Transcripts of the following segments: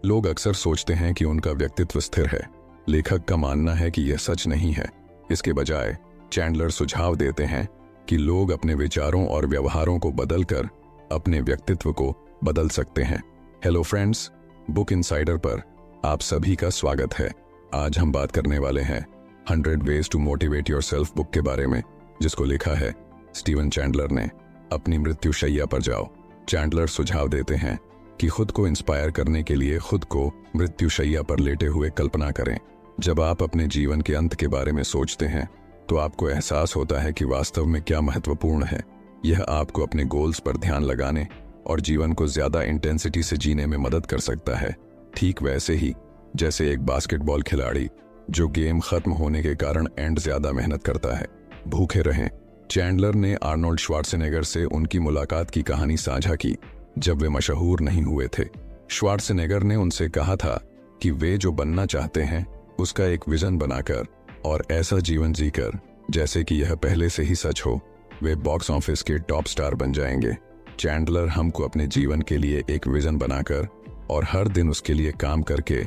लोग अक्सर सोचते हैं कि उनका व्यक्तित्व स्थिर है। लेखक का मानना है कि यह सच नहीं है। इसके बजाय चैंडलर सुझाव देते हैं कि लोग अपने विचारों और व्यवहारों को बदलकर अपने व्यक्तित्व को बदल सकते हैं। हेलो फ्रेंड्स, बुक इनसाइडर पर आप सभी का स्वागत है। आज हम बात करने वाले हैं 100 ways to motivate yourself book के बारे में, जिसको लिखा है स्टीवन चैंडलर ने। अपनी मृत्युशैया पर जाओ। चैंडलर सुझाव देते हैं कि खुद को इंस्पायर करने के लिए खुद को मृत्युशैया पर लेटे हुए कल्पना करें। जब आप अपने जीवन के अंत के बारे में सोचते हैं तो आपको एहसास होता है कि वास्तव में क्या महत्वपूर्ण है। यह आपको अपने गोल्स पर ध्यान लगाने और जीवन को ज्यादा इंटेंसिटी से जीने में मदद कर सकता है। ठीक वैसे ही जैसे एक बास्केटबॉल खिलाड़ी जो गेम खत्म होने के कारण एंड ज्यादा मेहनत करता है। भूखे रहें। चैंडलर ने आर्नोल्ड श्वार्ज़नेगर से उनकी मुलाकात की कहानी साझा की जब वे मशहूर नहीं हुए थे। श्वार्ज़नेगर ने उनसे कहा था कि वे जो बनना चाहते हैं उसका एक विजन बनाकर और ऐसा जीवन जीकर जैसे कि यह पहले से ही सच हो, वे बॉक्स ऑफिस के टॉप स्टार बन जाएंगे। चैंडलर हमको अपने जीवन के लिए एक विजन बनाकर और हर दिन उसके लिए काम करके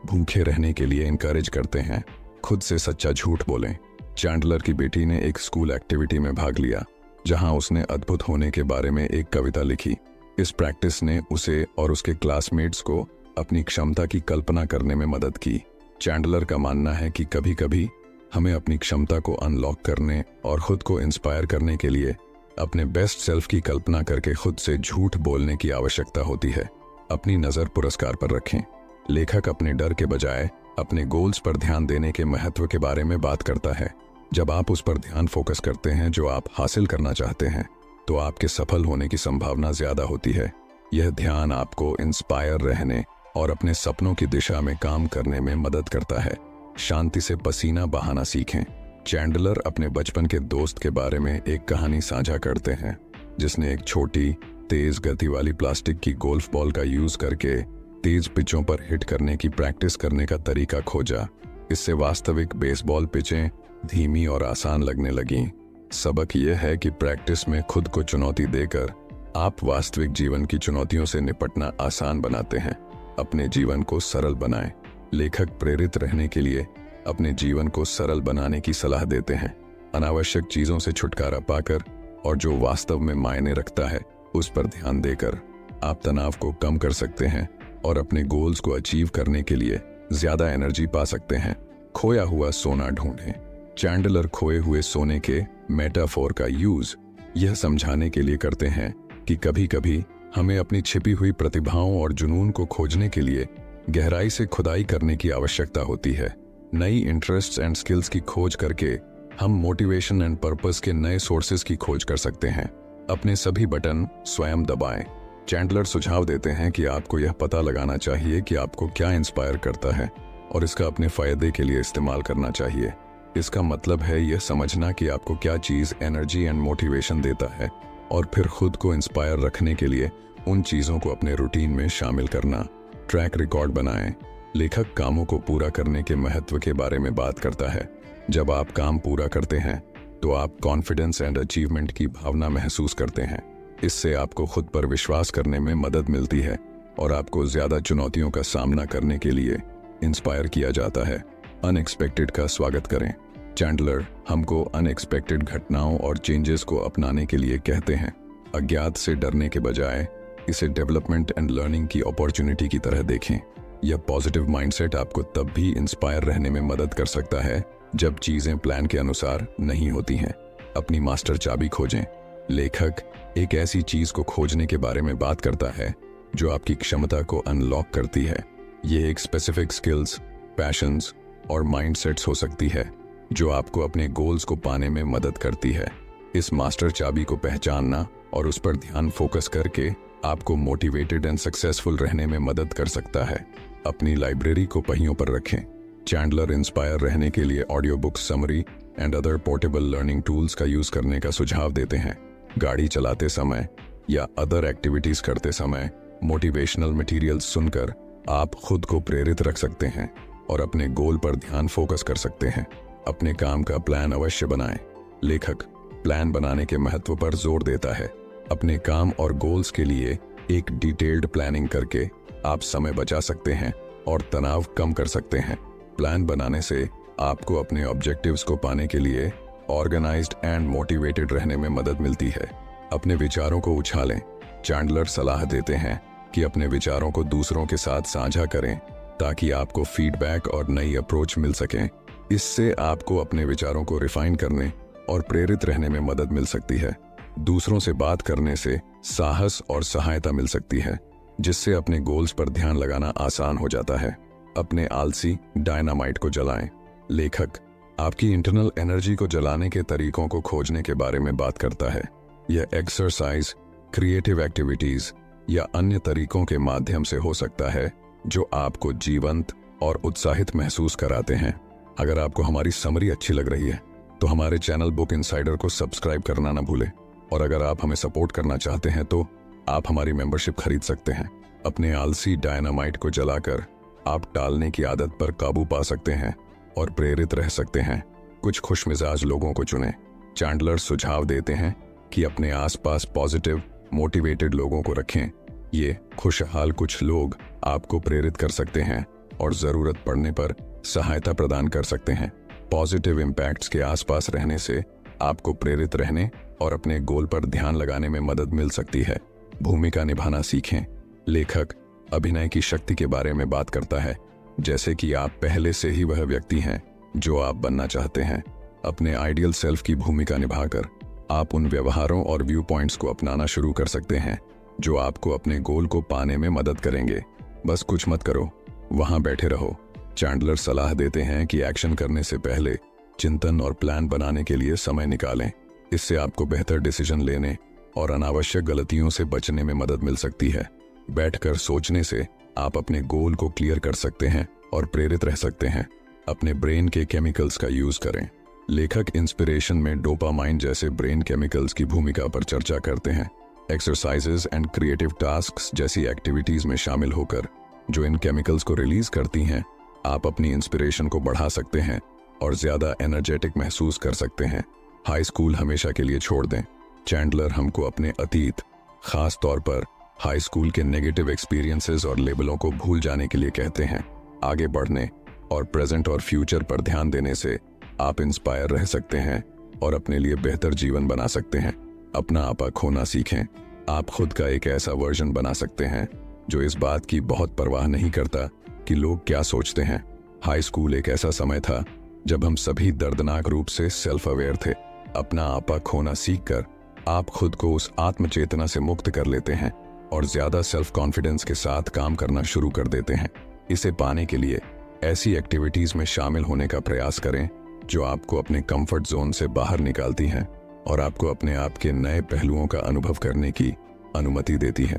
भूखे रहने के लिए इनकरेज करते हैं। खुद से सच्चा झूठ बोलें। चैंडलर की बेटी ने एक स्कूल एक्टिविटी में भाग लिया जहां उसने अद्भुत होने के बारे में एक कविता लिखी। इस प्रैक्टिस ने उसे और उसके क्लासमेट्स को अपनी क्षमता की कल्पना करने में मदद की। चैंडलर का मानना है कि कभी कभी हमें अपनी क्षमता को अनलॉक करने और खुद को इंस्पायर करने के लिए अपने बेस्ट सेल्फ की कल्पना करके खुद से झूठ बोलने की आवश्यकता होती है। अपनी नज़र पुरस्कार पर रखें। लेखक अपने डर के बजाय अपने गोल्स पर ध्यान देने के महत्व के बारे में बात करता है। जब आप उस पर ध्यान फोकस करते हैं जो आप हासिल करना चाहते हैं तो आपके सफल होने की संभावना ज्यादा होती है। यह ध्यान आपको इंस्पायर रहने और अपने सपनों की दिशा में काम करने में मदद करता है। शांति से पसीना बहाना सीखें। चैंडलर अपने बचपन के दोस्त के बारे में एक कहानी साझा करते हैं जिसने एक छोटी तेज गति वाली प्लास्टिक की गोल्फ बॉल का यूज करके तेज पिचों पर हिट करने की प्रैक्टिस करने का तरीका खोजा। इससे वास्तविक बेसबॉल पिचें धीमी और आसान लगने लगीं। सबक यह है कि प्रैक्टिस में खुद को चुनौती देकर आप वास्तविक जीवन की चुनौतियों से निपटना आसान बनाते हैं। अपने जीवन को सरल बनाएं। लेखक प्रेरित रहने के लिए अपने जीवन को सरल बनाने की सलाह देते हैं। अनावश्यक चीजों से छुटकारा पाकर और जो वास्तव में मायने रखता है उस पर ध्यान देकर आप तनाव को कम कर सकते हैं और अपने गोल्स को अचीव करने के लिए ज्यादा एनर्जी पा सकते हैं। खोया हुआ सोना ढूंढें। चैंडलर खोए हुए सोने के मेटाफोर का यूज यह समझाने के लिए करते हैं कि कभी कभी हमें अपनी छिपी हुई प्रतिभाओं और जुनून को खोजने के लिए गहराई से खुदाई करने की आवश्यकता होती है। नई इंटरेस्ट्स एंड स्किल्स की खोज करके हम मोटिवेशन एंड पर्पस के नए सोर्सेज की खोज कर सकते हैं। अपने सभी बटन स्वयं दबाएं। चैंडलर सुझाव देते हैं कि आपको यह पता लगाना चाहिए कि आपको क्या इंस्पायर करता है और इसका अपने फायदे के लिए इस्तेमाल करना चाहिए। इसका मतलब है यह समझना कि आपको क्या चीज़ एनर्जी एंड मोटिवेशन देता है और फिर खुद को इंस्पायर रखने के लिए उन चीज़ों को अपने रूटीन में शामिल करना। ट्रैक रिकॉर्ड बनाएं। लेखक कामों को पूरा करने के महत्व के बारे में बात करता है। जब आप काम पूरा करते हैं तो आप कॉन्फिडेंस एंड अचीवमेंट की भावना महसूस करते हैं। इससे आपको खुद पर विश्वास करने में मदद मिलती है और आपको ज्यादा चुनौतियों का सामना करने के लिए इंस्पायर किया जाता है। अनएक्सपेक्टेड का स्वागत करें। चैंडलर हमको अनएक्सपेक्टेड घटनाओं और चेंजेस को अपनाने के लिए कहते हैं। अज्ञात से डरने के बजाय इसे डेवलपमेंट एंड लर्निंग की अपॉर्चुनिटी की तरह देखें। यह पॉजिटिव माइंडसेट आपको तब भी इंस्पायर रहने में मदद कर सकता है जब चीजें प्लान के अनुसार नहीं होती हैं। अपनी मास्टर चाबी खोजें। लेखक एक ऐसी चीज को खोजने के बारे में बात करता है जो आपकी क्षमता को अनलॉक करती है। ये एक स्पेसिफिक स्किल्स, पैशंस और माइंडसेट्स हो सकती है जो आपको अपने गोल्स को पाने में मदद करती है। इस मास्टर चाबी को पहचानना और उस पर ध्यान फोकस करके आपको मोटिवेटेड एंड सक्सेसफुल रहने में मदद कर सकता है। अपनी लाइब्रेरी को पहियों पर रखें। चैंडलर इंस्पायर रहने के लिए audio books, summary and other portable learning tools का यूज करने का सुझाव देते हैं। गाड़ी चलाते समय या अदर एक्टिविटीज करते समय मोटिवेशनल मटेरियल्स सुनकर आप खुद को प्रेरित रख सकते हैं और अपने गोल पर ध्यान फोकस कर सकते हैं। अपने काम का प्लान अवश्य बनाएं। लेखक प्लान बनाने के महत्व पर जोर देता है। अपने काम और गोल्स के लिए एक डिटेल्ड प्लानिंग करके आप समय बचा सकते हैं और तनाव कम कर सकते हैं। प्लान बनाने से आपको अपने ऑब्जेक्टिव्स को पाने के लिए ऑर्गेनाइज्ड एंड मोटिवेटेड रहने में मदद मिलती है। अपने विचारों को उछालें। चैंडलर सलाह देते हैं कि अपने विचारों को दूसरों के साथ साझा करें ताकि आपको फीडबैक और नई अप्रोच मिल सकें। इससे आपको अपने विचारों को रिफाइन करने और प्रेरित रहने में मदद मिल सकती है। दूसरों से बात करने से साहस और सहायता मिल सकती है, जिससे अपने गोल्स पर ध्यान लगाना आसान हो जाता है। अपने आलसी डायनामाइट को जलाएं। लेखक आपकी इंटरनल एनर्जी को जलाने के तरीकों को खोजने के बारे में बात करता है। यह एक्सरसाइज, क्रिएटिव एक्टिविटीज या अन्य तरीकों के माध्यम से हो सकता है जो आपको जीवंत और उत्साहित महसूस कराते हैं। अगर आपको हमारी समरी अच्छी लग रही है तो हमारे चैनल बुक इनसाइडर को सब्सक्राइब करना ना भूलें, और अगर आप हमें सपोर्ट करना चाहते हैं तो आप हमारी मेंबरशिप खरीद सकते हैं। अपने आलसी डायनामाइट को जलाकर आप टालने की आदत पर काबू पा सकते हैं और प्रेरित रह सकते हैं। कुछ खुशमिजाज लोगों को चुनें। चैंडलर सुझाव देते हैं कि अपने आसपास पॉजिटिव, मोटिवेटेड लोगों को रखें। ये खुशहाल कुछ लोग आपको प्रेरित कर सकते हैं और ज़रूरत पड़ने पर सहायता प्रदान कर सकते हैं। पॉजिटिव इम्पैक्ट्स के आसपास रहने से आपको प्रेरित रहने और अपने गोल पर ध्यान लगाने में मदद मिल सकती है। भूमिका निभाना सीखें। लेखक अभिनय की शक्ति के बारे में बात करता है, जैसे कि आप पहले से ही वह व्यक्ति हैं जो आप बनना चाहते हैं। अपने आइडियल सेल्फ की भूमिका निभाकर आप उन व्यवहारों और व्यू पॉइंट्स को अपनाना शुरू कर सकते हैं जो आपको अपने गोल को पाने में मदद करेंगे। बस कुछ मत करो, वहां बैठे रहो। चैंडलर सलाह देते हैं कि एक्शन करने से पहले चिंतन और प्लान बनाने के लिए समय निकालें। इससे आपको बेहतर डिसीजन लेने और अनावश्यक गलतियों से बचने में मदद मिल सकती है। बैठकर सोचने से आप अपने गोल को क्लियर कर सकते हैं और प्रेरित रह सकते हैं। अपने ब्रेन के केमिकल्स का यूज करें। लेखक इंस्पिरेशन में डोपामाइन जैसे ब्रेन केमिकल्स की भूमिका पर चर्चा करते हैं। एक्सरसाइजेज एंड क्रिएटिव टास्क्स जैसी एक्टिविटीज में शामिल होकर जो इन केमिकल्स को रिलीज करती हैं, आप अपनी इंस्पिरेशन को बढ़ा सकते हैं और ज्यादा एनर्जेटिक महसूस कर सकते हैं। हाई स्कूल हमेशा के लिए छोड़ दें। चैंडलर हमको अपने अतीत, खास तौर पर हाई स्कूल के नेगेटिव एक्सपीरियंसेस और लेबलों को भूल जाने के लिए कहते हैं। आगे बढ़ने और प्रेजेंट और फ्यूचर पर ध्यान देने से आप इंस्पायर रह सकते हैं और अपने लिए बेहतर जीवन बना सकते हैं। अपना आपा खोना सीखें। आप खुद का एक ऐसा वर्जन बना सकते हैं जो इस बात की बहुत परवाह नहीं करता कि लोग क्या सोचते हैं। हाई स्कूल एक ऐसा समय था जब हम सभी दर्दनाक रूप से सेल्फ अवेयर थे। अपना आपा खोना सीखकर आप खुद को उस आत्मचेतना से मुक्त कर लेते हैं और ज्यादा सेल्फ कॉन्फिडेंस के साथ काम करना शुरू कर देते हैं। इसे पाने के लिए ऐसी एक्टिविटीज में शामिल होने का प्रयास करें जो आपको अपने कंफर्ट जोन से बाहर निकालती हैं और आपको अपने आप के नए पहलुओं का अनुभव करने की अनुमति देती है।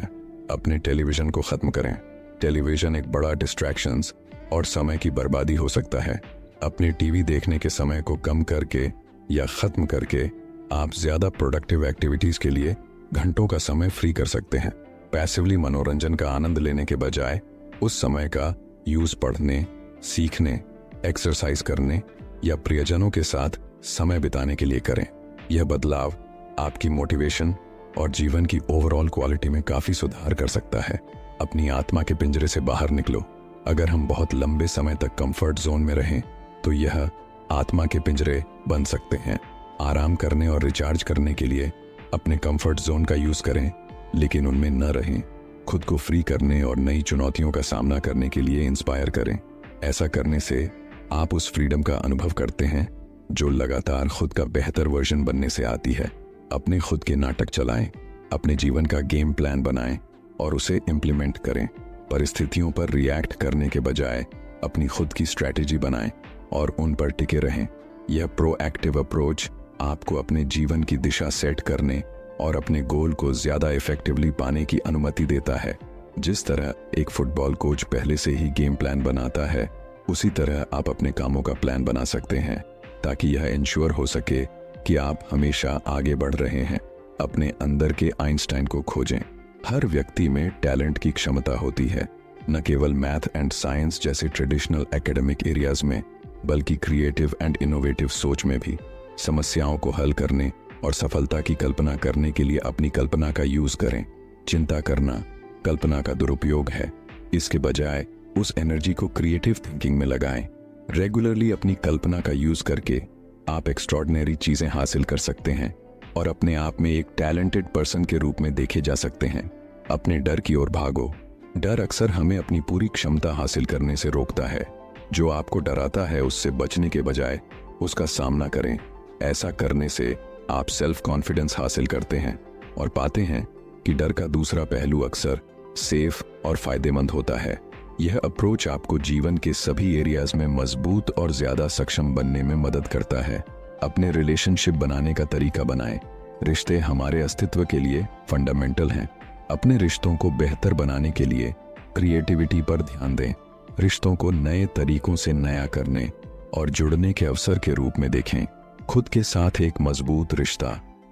अपने टेलीविजन को खत्म करें। टेलीविजन एक बड़ा डिस्ट्रैक्शंस और समय की बर्बादी हो सकता है। अपने टीवी देखने के समय को कम करके या खत्म करके आप ज्यादा प्रोडक्टिव एक्टिविटीज के लिए घंटों का समय फ्री कर सकते हैं। पैसिवली मनोरंजन का आनंद लेने के बजाय उस समय का यूज पढ़ने, सीखने, एक्सरसाइज करने या प्रियजनों के साथ समय बिताने के लिए करें। यह बदलाव आपकी मोटिवेशन और जीवन की ओवरऑल क्वालिटी में काफी सुधार कर सकता है। अपनी आत्मा के पिंजरे से बाहर निकलो। अगर हम बहुत लंबे समय तक कंफर्ट जोन में रहें तो यह आत्मा के पिंजरे बन सकते हैं। आराम करने और रिचार्ज करने के लिए अपने कंफर्ट जोन का यूज करें, लेकिन उनमें न रहें। खुद को फ्री करने और नई चुनौतियों का सामना करने के लिए इंस्पायर करें। ऐसा करने से आप उस फ्रीडम का अनुभव करते हैं जो लगातार खुद का बेहतर वर्जन बनने से आती है। अपने खुद के नाटक चलाएं, अपने जीवन का गेम प्लान बनाएं और उसे इम्प्लीमेंट करें। परिस्थितियों पर रिएक्ट करने के बजाय अपनी खुद की स्ट्रैटेजी बनाएं और उन पर टिके रहें। यह प्रोएक्टिव अप्रोच आपको अपने जीवन की दिशा सेट करने और अपने गोल को ज्यादा इफेक्टिवली पाने की अनुमति देता है। जिस तरह एक फुटबॉल कोच पहले से ही गेम प्लान बनाता है, उसी तरह आप अपने कामों का प्लान बना सकते हैं ताकि यह इंश्योर हो सके कि आप हमेशा आगे बढ़ रहे हैं। अपने अंदर के आइंस्टाइन को खोजें। हर व्यक्ति में टैलेंट की क्षमता होती है, न केवल मैथ एंड साइंस जैसे ट्रेडिशनल एकेडमिक एरियाज में, बल्कि क्रिएटिव एंड इनोवेटिव सोच में भी। समस्याओं को हल करने और सफलता की कल्पना करने के लिए अपनी कल्पना का यूज करें। चिंता करना कल्पना का दुरुपयोग है। इसके बजाय उस एनर्जी को क्रिएटिव थिंकिंग में लगाएं। रेगुलरली अपनी कल्पना का यूज करके आप एक्स्ट्रॉर्डिनरी चीजें हासिल कर सकते हैं और अपने आप में एक टैलेंटेड पर्सन के रूप में देखे जा सकते हैं। अपने डर की ओर भागो। डर अक्सर हमें अपनी पूरी क्षमता हासिल करने से रोकता है। जो आपको डराता है उससे बचने के बजाय उसका सामना करें। ऐसा करने से आप सेल्फ कॉन्फिडेंस हासिल करते हैं और पाते हैं कि डर का दूसरा पहलू अक्सर सेफ और फायदेमंद होता है। यह अप्रोच आपको जीवन के सभी एरियाज में मजबूत और ज्यादा सक्षम बनने में मदद करता है। अपने रिलेशनशिप बनाने का तरीका बनाएं। रिश्ते हमारे अस्तित्व के लिए फंडामेंटल हैं। अपने रिश्तों को बेहतर बनाने के लिए क्रिएटिविटी पर ध्यान दें। रिश्तों को नए तरीकों से नया करने और जुड़ने के अवसर के रूप में देखें। खुद के साथ एक मजबूत रिश्ता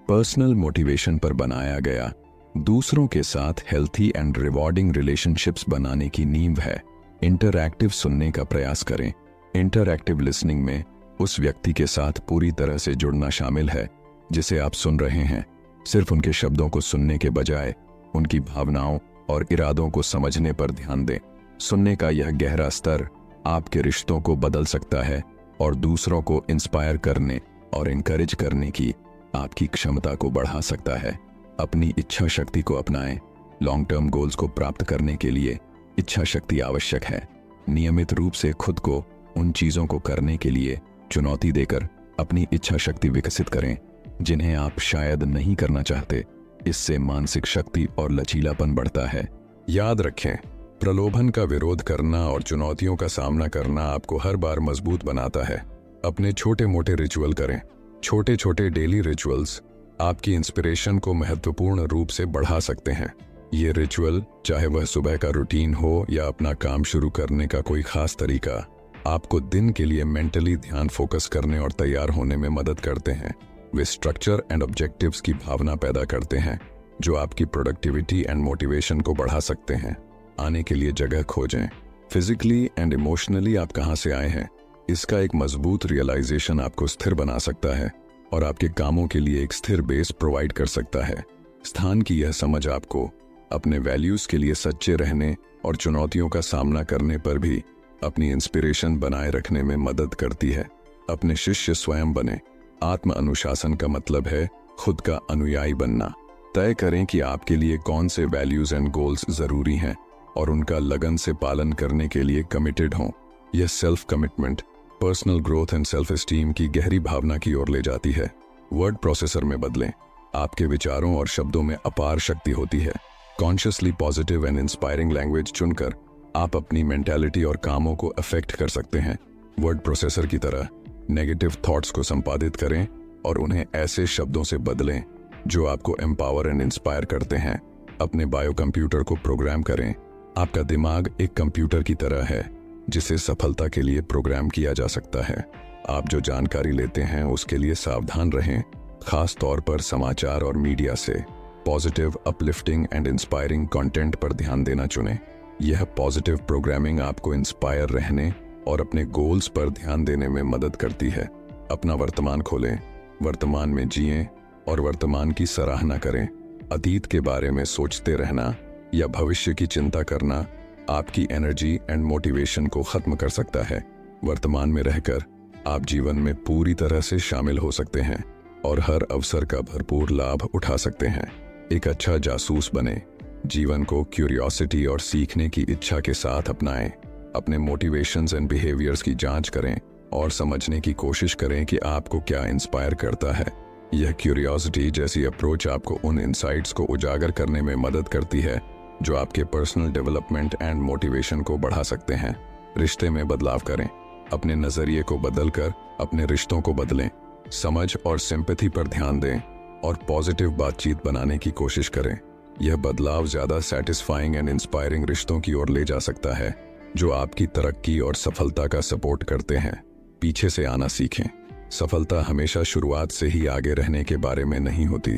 पर्सनल मोटिवेशन पर बनाया गया दूसरों के साथ हेल्थी एंड रिवॉर्डिंग रिलेशनशिप्स बनाने की नींव है। इंटरैक्टिव सुनने का प्रयास करें। इंटरैक्टिव लिसनिंग में उस व्यक्ति के साथ पूरी तरह से जुड़ना शामिल है जिसे आप सुन रहे हैं। सिर्फ उनके शब्दों को सुनने के बजाय उनकी भावनाओं और इरादों को समझने पर ध्यान दें। सुनने का यह गहरा स्तर आपके रिश्तों को बदल सकता है और दूसरों को इंस्पायर करने और इनकरेज करने की आपकी क्षमता को बढ़ा सकता है। अपनी इच्छा शक्ति को अपनाएं। लॉन्ग टर्म गोल्स को प्राप्त करने के लिए इच्छा शक्ति आवश्यक है। नियमित रूप से खुद को उन चीजों को करने के लिए चुनौती देकर अपनी इच्छा शक्ति विकसित करें जिन्हें आप शायद नहीं करना चाहते। इससे मानसिक शक्ति और लचीलापन बढ़ता है। याद रखें, प्रलोभन का विरोध करना और चुनौतियों का सामना करना आपको हर बार मजबूत बनाता है। अपने छोटे मोटे रिचुअल करें। छोटे छोटे डेली रिचुअल्स आपकी इंस्पिरेशन को महत्वपूर्ण रूप से बढ़ा सकते हैं। ये रिचुअल, चाहे वह सुबह का रूटीन हो या अपना काम शुरू करने का कोई खास तरीका, आपको दिन के लिए मेंटली ध्यान फोकस करने और तैयार होने में मदद करते हैं। वे स्ट्रक्चर एंड ऑब्जेक्टिव्स की भावना पैदा करते हैं जो आपकी प्रोडक्टिविटी एंड मोटिवेशन को बढ़ा सकते हैं। आने के लिए जगह खोजें। फिजिकली एंड इमोशनली आप कहां से आए हैं, इसका एक मजबूत रियलाइजेशन आपको स्थिर बना सकता है और आपके कामों के लिए एक स्थिर बेस प्रोवाइड कर सकता है। स्थान की यह समझ आपको अपने वैल्यूज के लिए सच्चे रहने और चुनौतियों का सामना करने पर भी अपनी इंस्पिरेशन बनाए रखने में मदद करती है। अपने शिष्य स्वयं बने। आत्म अनुशासन का मतलब है खुद का अनुयायी बनना। तय करें कि आपके लिए कौन से वैल्यूज एंड गोल्स जरूरी हैं और उनका लगन से पालन करने के लिए कमिटेड हों। यह self commitment personal growth and self esteem की गहरी भावना की ओर ले जाती है। वर्ड प्रोसेसर में बदलें। आपके विचारों और शब्दों में अपार शक्ति होती है। Consciously positive and inspiring language चुनकर आप अपनी मेंटालिटी और कामों को अफेक्ट कर सकते हैं। वर्ड प्रोसेसर की तरह नेगेटिव थॉट्स को संपादित करें और उन्हें ऐसे शब्दों से बदलें जो आपको एम्पावर एंड इंस्पायर करते हैं। अपने बायो कंप्यूटर को प्रोग्राम करें। आपका दिमाग एक कंप्यूटर की तरह है जिसे सफलता के लिए प्रोग्राम किया जा सकता है। आप जो जानकारी लेते हैं उसके लिए सावधान रहें, खास तौर पर समाचार और मीडिया से। Positive, uplifting and inspiring content पर ध्यान देना चुनें। यह पॉजिटिव प्रोग्रामिंग आपको इंस्पायर रहने और अपने गोल्स पर ध्यान देने में मदद करती है। अपना वर्तमान खोलें, वर्तमान में जिएं और वर्तमान की सराहना करें। अतीत के बारे में सोचते रहना या भविष्य की चिंता करना आपकी एनर्जी एंड मोटिवेशन को खत्म कर सकता है। वर्तमान में रहकर आप जीवन में पूरी तरह से शामिल हो सकते हैं और हर अवसर का भरपूर लाभ उठा सकते हैं। एक अच्छा जासूस बने। जीवन को क्यूरियोसिटी और सीखने की इच्छा के साथ अपनाएं। अपने मोटिवेशंस एंड बिहेवियर्स की जांच करें और समझने की कोशिश करें कि आपको क्या इंस्पायर करता है। यह क्यूरियोसिटी जैसी अप्रोच आपको उन इंसाइट्स को उजागर करने में मदद करती है जो आपके पर्सनल डेवलपमेंट एंड मोटिवेशन को बढ़ा सकते हैं। रिश्ते में बदलाव करें। अपने नजरिए को बदलकर अपने रिश्तों को बदलें। समझ और सिंपैथी पर ध्यान दें और पॉजिटिव बातचीत बनाने की कोशिश करें। यह बदलाव ज्यादा सैटिस्फाइंग एंड इंस्पायरिंग रिश्तों की ओर ले जा सकता है जो आपकी तरक्की और सफलता का सपोर्ट करते हैं। पीछे से आना सीखें। सफलता हमेशा शुरुआत से ही आगे रहने के बारे में नहीं होती।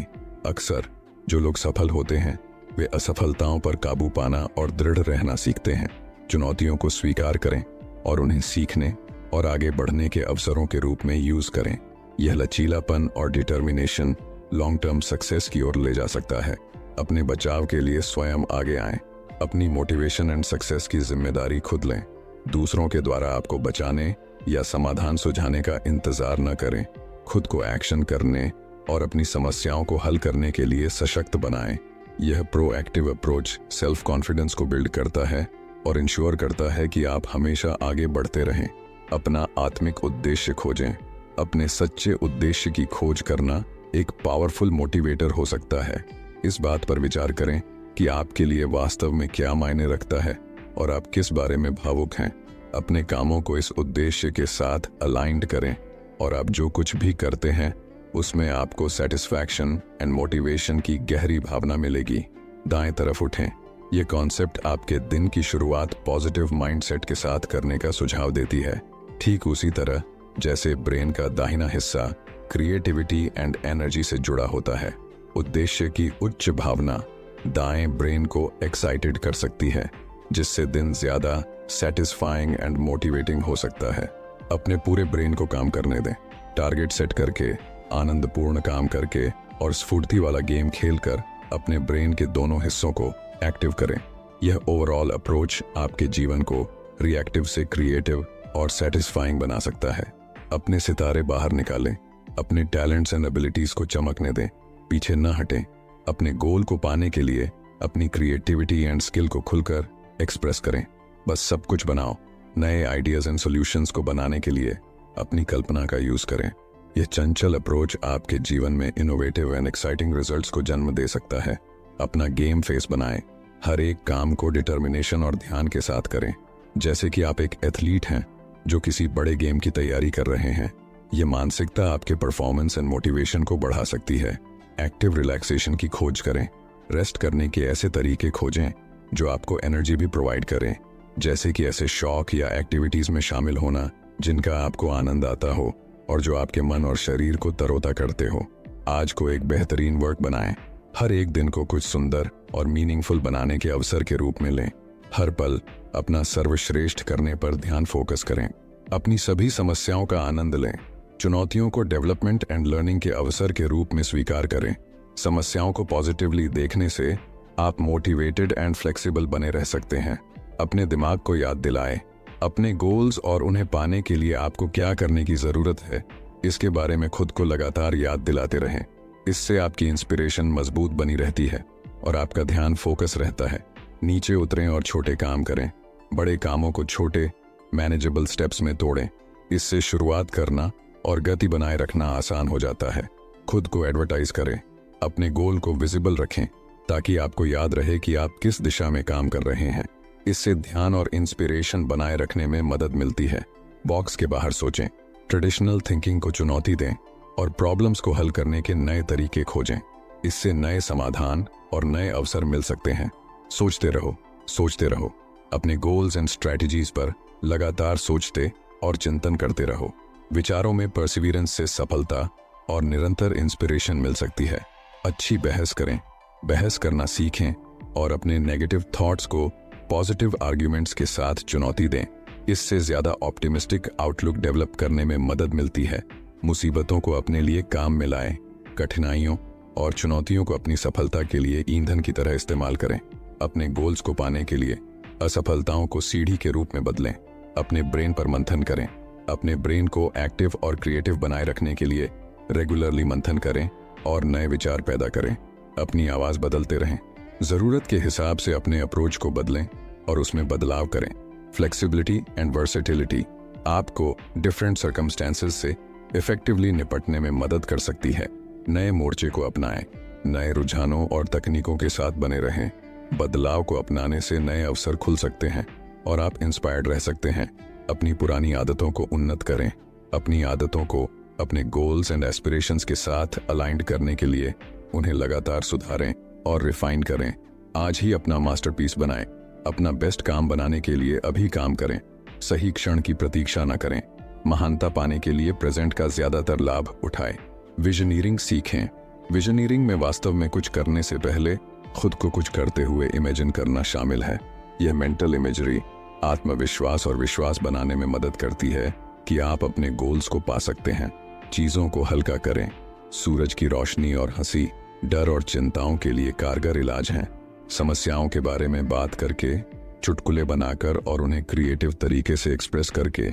अक्सर जो लोग सफल होते हैं वे असफलताओं पर काबू पाना और दृढ़ रहना सीखते हैं। चुनौतियों को स्वीकार करें और उन्हें सीखने और आगे बढ़ने के अवसरों के रूप में यूज करें। यह लचीलापन और डिटर्मिनेशन लॉन्ग टर्म सक्सेस की ओर ले जा सकता है। अपने बचाव के लिए स्वयं आगे आएं। अपनी मोटिवेशन एंड सक्सेस की जिम्मेदारी खुद लें। दूसरों के द्वारा आपको बचाने या समाधान सुझाने का इंतजार न करें। खुद को एक्शन करने और अपनी समस्याओं को हल करने के लिए सशक्त बनाएं। यह प्रोएक्टिव अप्रोच सेल्फ कॉन्फिडेंस को बिल्ड करता है और इंश्योर करता है कि आप हमेशा आगे बढ़ते रहें। अपना आत्मिक उद्देश्य खोजें। अपने सच्चे उद्देश्य की खोज करना एक पावरफुल मोटिवेटर हो सकता है। इस बात पर विचार करें कि आपके लिए वास्तव में क्या मायने रखता है और आप किस बारे में भावुक हैं। अपने कामों को इस उद्देश्य के साथ अलाइंड करें और आप जो कुछ भी करते हैं उसमें आपको सेटिस्फैक्शन एंड मोटिवेशन की गहरी भावना मिलेगी। दाएं तरफ उठें। यह कॉन्सेप्ट आपके दिन की शुरुआत पॉजिटिव माइंडसेट के साथ करने का सुझाव देती है, ठीक उसी तरह जैसे ब्रेन का दाहिना हिस्सा क्रिएटिविटी एंड एनर्जी से जुड़ा होता है। उद्देश्य की उच्च भावना दाएं ब्रेन को एक्साइटेड कर सकती है, जिससे दिन ज्यादा सेटिस्फाइंग एंड मोटिवेटिंग हो सकता है। अपने पूरे ब्रेन को काम करने दें। टारगेट सेट करके, आनंदपूर्ण काम करके और स्फूर्ति वाला गेम खेलकर अपने ब्रेन के दोनों हिस्सों को एक्टिव करें। यह ओवरऑल अप्रोच आपके जीवन को रिएक्टिव से क्रिएटिव और सेटिस्फाइंग बना सकता है। अपने सितारे बाहर निकालें। अपने टैलेंट्स एंड एबिलिटीज को चमकने दें। पीछे न हटें। अपने गोल को पाने के लिए अपनी क्रिएटिविटी एंड स्किल को खुलकर एक्सप्रेस करें। बस सब कुछ बनाओ। नए आइडियाज एंड सॉल्यूशंस को बनाने के लिए अपनी कल्पना का यूज करें। यह चंचल अप्रोच आपके जीवन में इनोवेटिव एंड एक्साइटिंग रिजल्ट्स को जन्म दे सकता है। अपना गेम फेस बनाएं। हर एक काम को डिटर्मिनेशन और ध्यान के साथ करें, जैसे कि आप एक एथलीट हैं जो किसी बड़े गेम की तैयारी कर रहे हैं। यह मानसिकता आपके परफॉर्मेंस एंड मोटिवेशन को बढ़ा सकती है। एक्टिव रिलैक्सेशन की खोज करें। रेस्ट करने के ऐसे तरीके खोजें जो आपको एनर्जी भी प्रोवाइड करें, जैसे कि ऐसे शौक या एक्टिविटीज में शामिल होना जिनका आपको आनंद आता हो और जो आपके मन और शरीर को तरोता करते हो। आज को एक बेहतरीन वर्क बनाएं। हर एक दिन को कुछ सुंदर और मीनिंगफुल बनाने के अवसर के रूप में लें। हर पल अपना सर्वश्रेष्ठ करने पर ध्यान फोकस करें। अपनी सभी समस्याओं का आनंद लें। चुनौतियों को डेवलपमेंट एंड लर्निंग के अवसर के रूप में स्वीकार करें। समस्याओं को पॉजिटिवली देखने से आप मोटिवेटेड एंड फ्लेक्सिबल बने रह सकते हैं। अपने दिमाग को याद दिलाएं। अपने गोल्स और उन्हें पाने के लिए आपको क्या करने की जरूरत है, इसके बारे में खुद को लगातार याद दिलाते रहें। इससे आपकी इंस्पिरेशन मजबूत बनी रहती है और आपका ध्यान फोकस रहता है। नीचे उतरें और छोटे काम करें। बड़े कामों को छोटे मैनेजेबल स्टेप्स में तोड़ें। इससे शुरुआत करना और गति बनाए रखना आसान हो जाता है। खुद को एडवर्टाइज करें। अपने गोल को विजिबल रखें ताकि आपको याद रहे कि आप किस दिशा में काम कर रहे हैं। इससे ध्यान और इंस्पिरेशन बनाए रखने में मदद मिलती है। बॉक्स के बाहर सोचें। ट्रेडिशनल थिंकिंग को चुनौती दें और प्रॉब्लम्स को हल करने के नए तरीके खोजें। इससे नए समाधान और नए अवसर मिल सकते हैं। सोचते रहो, सोचते रहो। अपने गोल्स एंड स्ट्रैटेजीज पर लगातार सोचते और चिंतन करते रहो। विचारों में परसिवियरेंस से सफलता और निरंतर इंस्पिरेशन मिल सकती है। अच्छी बहस करें। बहस करना सीखें और अपने नेगेटिव थॉट्स को पॉजिटिव आर्ग्यूमेंट्स के साथ चुनौती दें। इससे ज्यादा ऑप्टिमिस्टिक आउटलुक डेवलप करने में मदद मिलती है। मुसीबतों को अपने लिए काम में लाएं। कठिनाइयों और चुनौतियों को अपनी सफलता के लिए ईंधन की तरह इस्तेमाल करें। अपने गोल्स को पाने के लिए असफलताओं को सीढ़ी के रूप में बदलें। अपने ब्रेन पर मंथन करें। अपने ब्रेन को एक्टिव और क्रिएटिव बनाए रखने के लिए रेगुलरली मंथन करें और नए विचार पैदा करें। अपनी आवाज बदलते रहें। जरूरत के हिसाब से अपने अप्रोच को बदलें और उसमें बदलाव करें। फ्लेक्सिबिलिटी एंड वर्सेटिलिटी आपको डिफरेंट सर्कमस्टेंसेस से इफेक्टिवली निपटने में मदद कर सकती है। नए मोर्चे को अपनाएं। नए रुझानों और तकनीकों के साथ बने रहें। बदलाव को अपनाने से नए अवसर खुल सकते हैं और आप इंस्पायर्ड रह सकते हैं। अपनी पुरानी आदतों को उन्नत करें। अपनी आदतों को अपने गोल्स एंड एस्पिरेशंस के साथ अलाइंड करने के लिए उन्हें लगातार सुधारें और रिफाइन करें। आज ही अपना मास्टरपीस बनाएं। अपना बेस्ट काम बनाने के लिए अभी काम करें। सही क्षण की प्रतीक्षा न करें। महानता पाने के लिए प्रेजेंट का ज्यादातर लाभ उठाएं। विजनीरिंग सीखें। विजनीरिंग में वास्तव में कुछ करने से पहले खुद को कुछ करते हुए इमेजिन करना शामिल है। यह मेंटल इमेजरी आत्मविश्वास और विश्वास बनाने में मदद करती है कि आप अपने गोल्स को पा सकते हैं। चीजों को हल्का करें। सूरज की रोशनी और हंसी डर और चिंताओं के लिए कारगर इलाज हैं। समस्याओं के बारे में बात करके, चुटकुले बनाकर और उन्हें क्रिएटिव तरीके से एक्सप्रेस करके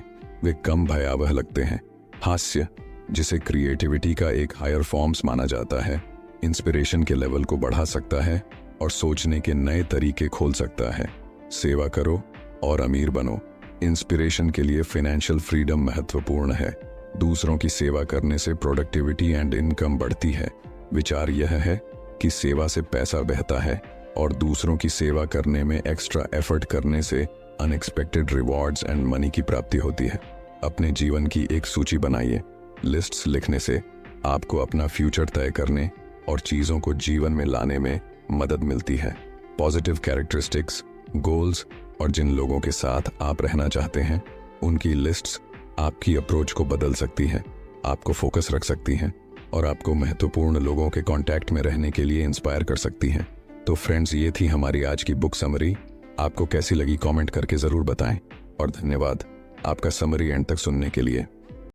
वे कम भयावह लगते हैं। हास्य, जिसे क्रिएटिविटी का एक हायर फॉर्म्स माना जाता है, इंस्पिरेशन के लेवल को बढ़ा सकता है और सोचने के नए तरीके खोल सकता है। सेवा करो और अमीर बनो। इंस्पिरेशन के लिए फाइनेंशियल फ्रीडम महत्वपूर्ण है। दूसरों की सेवा करने से प्रोडक्टिविटी एंड इनकम बढ़ती है। विचार यह है कि सेवा से पैसा बहता है और दूसरों की सेवा करने में एक्स्ट्रा एफर्ट करने से अनएक्सपेक्टेड रिवॉर्ड्स एंड मनी की प्राप्ति होती है। अपने जीवन की एक सूची बनाइए। लिस्ट्स लिखने से आपको अपना फ्यूचर तय करने और चीज़ों को जीवन में लाने में मदद मिलती है। पॉजिटिव कैरेक्टरिस्टिक्स, गोल्स और जिन लोगों के साथ आप रहना चाहते हैं, उनकी लिस्ट्स आपकी अप्रोच को बदल सकती है, आपको फोकस रख सकती हैं और आपको महत्वपूर्ण लोगों के कांटेक्ट में रहने के लिए इंस्पायर कर सकती हैं। तो फ्रेंड्स, ये थी हमारी आज की बुक समरी। आपको कैसी लगी कमेंट करके ज़रूर बताएं और धन्यवाद आपका समरी एंड तक सुनने के लिए।